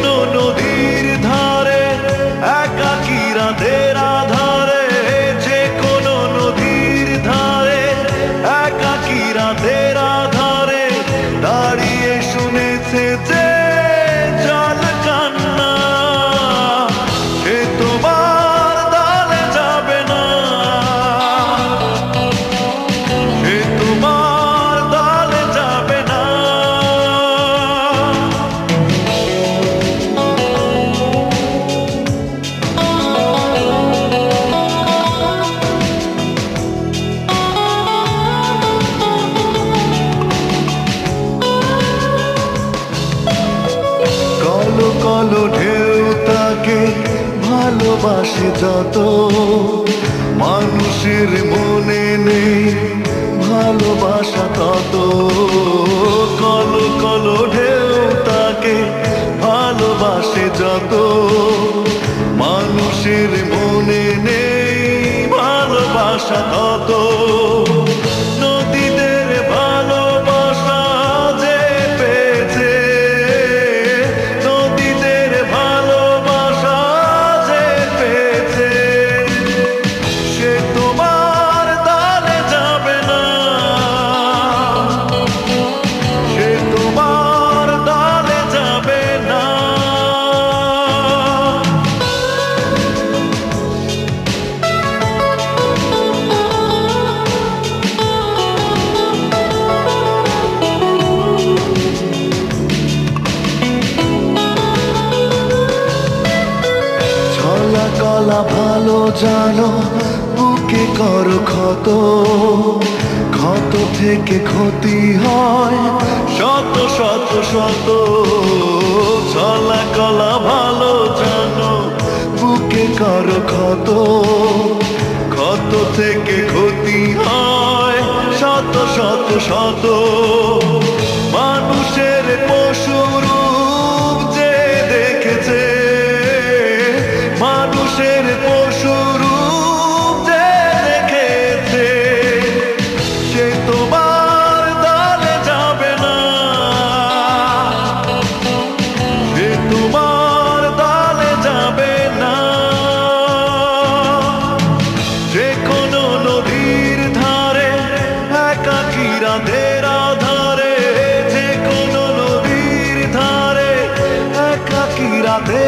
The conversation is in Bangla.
কোনো নদীর ধারে একাকী রাতের আধারে, যে কোনো নদীর ধারে একাকী রাতের আধারে দাঁড়িয়ে শুনেছে যে জল কান্না, সে তোমার দলে যাবে না, সে তোমার দলে যাবে না। কলো কলো ঢেউ তাকে ভালোবাসে যত, মানুষের মনে নেই ভালোবাসা তত। কলো কলো ঢেউ তাকে ভালোবাসে যত, মানুষের মনে নেই ভালোবাসা তত। নদীদের ভালোবাসা যে পেয়েছে, নদীদের ভালোবাসা যে পেয়েছে, সে তোমার দলে যাবে না, সে তোমার দলে যাবে না। ছলা কলা ভালো জানো বুকে করো ক্ষত, ক্ষত থেকে ক্ষতি হয় শত শত শত। ছলা কলা ভালো জানো বুকে করো ক্ষত, ক্ষত থেকে ক্ষতি হয় শত শত শত। মানুষের পশুরূপ যে দেখেছে, মানুষের পশুরূপ যে দেখেছে, সে তোমার দলে যাবে না, সে তোমার দলে যাবে না। যে কোনো নদীর ধারে একাকী রাতের আধারে, যে কোনো নদীর ধারে একাকী রাতের